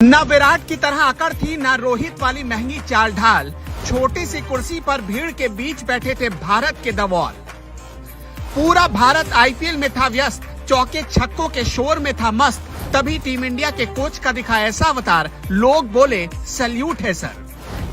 न विराट की तरह अकड़ थी, न रोहित वाली महंगी चाल ढाल। छोटी सी कुर्सी पर भीड़ के बीच बैठे थे भारत के द वॉल। पूरा भारत आईपीएल में था व्यस्त, चौके छक्कों के शोर में था मस्त। तभी टीम इंडिया के कोच का दिखा ऐसा अवतार, लोग बोले सैल्यूट है सर।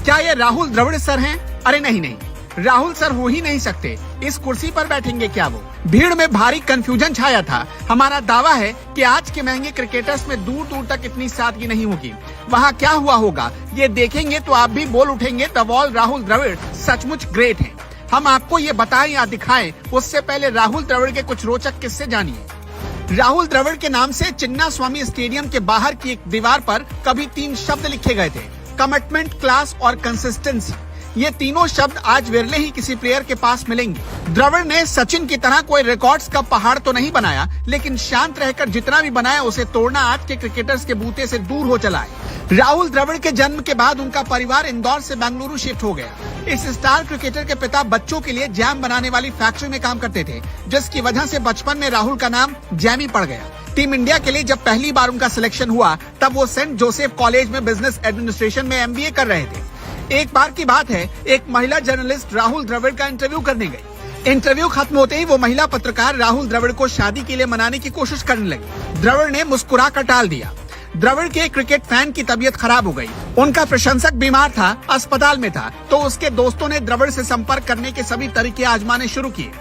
क्या ये राहुल द्रविड़ सर हैं? अरे नहीं, राहुल सर हो ही नहीं सकते। इस कुर्सी पर बैठेंगे क्या वो? भीड़ में भारी कंफ्यूजन छाया था। हमारा दावा है कि आज के महंगे क्रिकेटर्स में दूर दूर तक इतनी सादगी नहीं होगी। वहाँ क्या हुआ होगा ये देखेंगे तो आप भी बोल उठेंगे द वॉल राहुल द्रविड़ सचमुच ग्रेट हैं। हम आपको ये बताएं या दिखाएं, उससे पहले राहुल द्रविड़ के कुछ रोचक किस्से जानिए। राहुल द्रविड़ के नाम से चिन्ना स्वामी स्टेडियम के बाहर की एक दीवार पर कभी 3 शब्द लिखे गए थे, कमिटमेंट, क्लास और कंसिस्टेंसी। ये तीनों शब्द आज विरले ही किसी प्लेयर के पास मिलेंगे। द्रविड़ ने सचिन की तरह कोई रिकॉर्ड्स का पहाड़ तो नहीं बनाया, लेकिन शांत रहकर जितना भी बनाया उसे तोड़ना आज के क्रिकेटर्स के बूते से दूर हो चला है। राहुल द्रविड़ के जन्म के बाद उनका परिवार इंदौर से बेंगलुरु शिफ्ट हो गया। इस स्टार क्रिकेटर के पिता बच्चों के लिए जैम बनाने वाली फैक्ट्री में काम करते थे, जिसकी वजह से बचपन में राहुल का नाम जैमी पड़ गया। टीम इंडिया के लिए जब पहली बार उनका सिलेक्शन हुआ, तब वो सेंट जोसेफ कॉलेज में बिजनेस एडमिनिस्ट्रेशन में MBA कर रहे थे। एक बार की बात है, एक महिला जर्नलिस्ट राहुल द्रविड़ का इंटरव्यू करने गई। इंटरव्यू खत्म होते ही वो महिला पत्रकार राहुल द्रविड़ को शादी के लिए मनाने की कोशिश करने लगी। द्रविड़ ने मुस्कुरा कर टाल दिया। द्रविड़ के क्रिकेट फैन की तबीयत खराब हो गई। उनका प्रशंसक बीमार था, अस्पताल में था, तो उसके दोस्तों ने द्रविड़ से संपर्क करने के सभी तरीके आजमाने शुरू किए।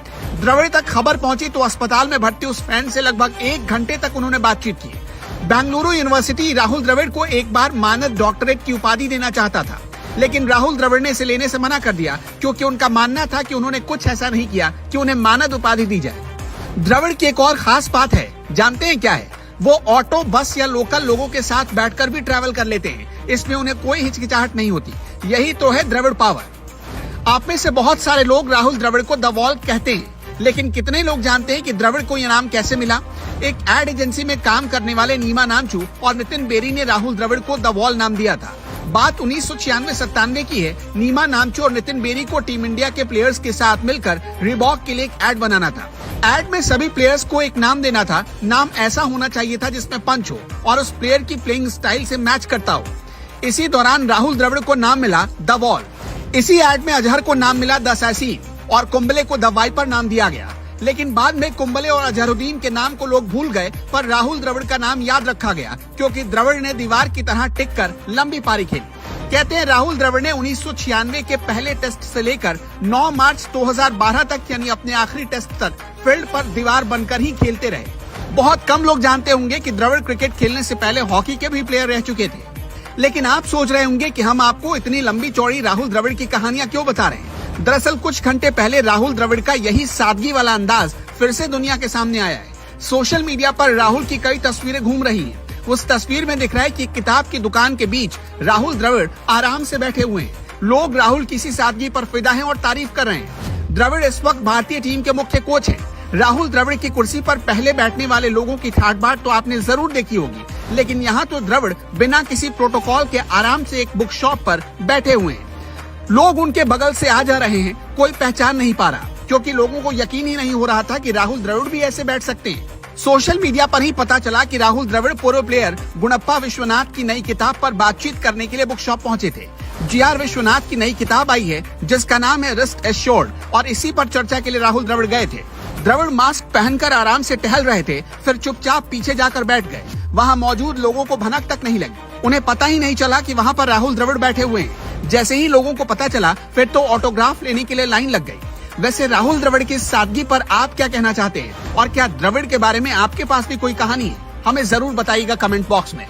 द्रविड़ तक खबर पहुंची तो अस्पताल में भर्ती उस फैन से लगभग 1 घंटे तक उन्होंने बातचीत की। बेंगलुरु यूनिवर्सिटी राहुल द्रविड़ को एक बार मानद डॉक्टरेट की उपाधि देना चाहता था, लेकिन राहुल द्रविड़ ने इसे लेने से मना कर दिया, क्योंकि उनका मानना था कि उन्होंने कुछ ऐसा नहीं किया कि उन्हें मानद उपाधि दी जाए। द्रविड़ की एक और खास बात है, जानते हैं क्या है? वो ऑटो, बस या लोकल लोगों के साथ बैठकर भी ट्रैवल कर लेते हैं। इसमें उन्हें कोई हिचकिचाहट नहीं होती। यही तो है द्रविड़ पावर। आप में से बहुत सारे लोग राहुल द्रविड़ को द वॉल कहते हैं, लेकिन कितने लोग जानते हैं कि द्रविड़ को यह नाम कैसे मिला? एक एड एजेंसी में काम करने वाले नीमा नामचू और नितिन बेरी ने राहुल द्रविड़ को द वॉल नाम दिया था। बात 1996-97 की है। नीमा नामचू और नितिन बेरी को टीम इंडिया के प्लेयर्स के साथ मिलकर रिबॉक के लिए एक एड बनाना था। एड में सभी प्लेयर्स को एक नाम देना था। नाम ऐसा होना चाहिए था जिसमें पंच हो और उस प्लेयर की प्लेइंग स्टाइल से मैच करता हो। इसी दौरान राहुल द्रविड़ को नाम मिला द वॉल। इसी एड में अजहर को नाम मिला द सैसी और कुंबले को द वाइपर नाम दिया गया। लेकिन बाद में कुंबले और अजहरुद्दीन के नाम को लोग भूल गए, पर राहुल द्रविड़ का नाम याद रखा गया, क्योंकि द्रविड़ ने दीवार की तरह टिककर लंबी पारी खेली। कहते हैं राहुल द्रविड़ ने 1996 के पहले टेस्ट से लेकर 9 मार्च 2012 तक, यानी अपने आखिरी टेस्ट तक फील्ड पर दीवार बनकर ही खेलते रहे। बहुत कम लोग जानते होंगे कि द्रविड़ क्रिकेट खेलने से पहले हॉकी के भी प्लेयर रह चुके थे। लेकिन आप सोच रहे होंगे कि हम आपको इतनी लंबी चौड़ी राहुल द्रविड़ की कहानियां क्यों बता रहे हैं। दरअसल कुछ घंटे पहले राहुल द्रविड़ का यही सादगी वाला अंदाज फिर से दुनिया के सामने आया है। सोशल मीडिया पर राहुल की कई तस्वीरें घूम रही हैं। उस तस्वीर में दिख रहा है कि किताब की दुकान के बीच राहुल द्रविड़ आराम से बैठे हुए हैं। लोग राहुल की इसी सादगी पर फिदा हैं और तारीफ कर रहे हैं। द्रविड़ इस वक्त भारतीय टीम के मुख्य कोच हैं। राहुल द्रविड़ की कुर्सी पर पहले बैठने वाले लोगों की ठाट बाट तो आपने जरूर देखी होगी, लेकिन यहाँ तो द्रविड़ बिना किसी प्रोटोकॉल के आराम से एक बुक शॉप पर बैठे हुए हैं। लोग उनके बगल से आ जा रहे हैं, कोई पहचान नहीं पा रहा, क्योंकि लोगों को यकीन ही नहीं हो रहा था कि राहुल द्रविड़ भी ऐसे बैठ सकते हैं। सोशल मीडिया पर ही पता चला कि राहुल द्रविड़ पूर्व प्लेयर गुणप्पा विश्वनाथ की नई किताब पर बातचीत करने के लिए बुक शॉप पहुंचे थे। GR विश्वनाथ की नई किताब आई है, जिसका नाम है रेस्ट एश्योर्ड, और इसी पर चर्चा के लिए राहुल द्रविड़ गए थे। द्रविड़ मास्क पहनकर आराम से टहल रहे थे, फिर चुपचाप पीछे जाकर बैठ गए। वहाँ मौजूद लोगों को भनक तक नहीं लगी। उन्हें पता ही नहीं चला कि वहाँ पर राहुल द्रविड़ बैठे हुए हैं। जैसे ही लोगों को पता चला, फिर तो ऑटोग्राफ लेने के लिए लाइन लग गई। वैसे राहुल द्रविड़ की सादगी पर आप क्या कहना चाहते हैं, और क्या द्रविड़ के बारे में आपके पास भी कोई कहानी है? हमें जरूर बताइएगा कमेंट बॉक्स में।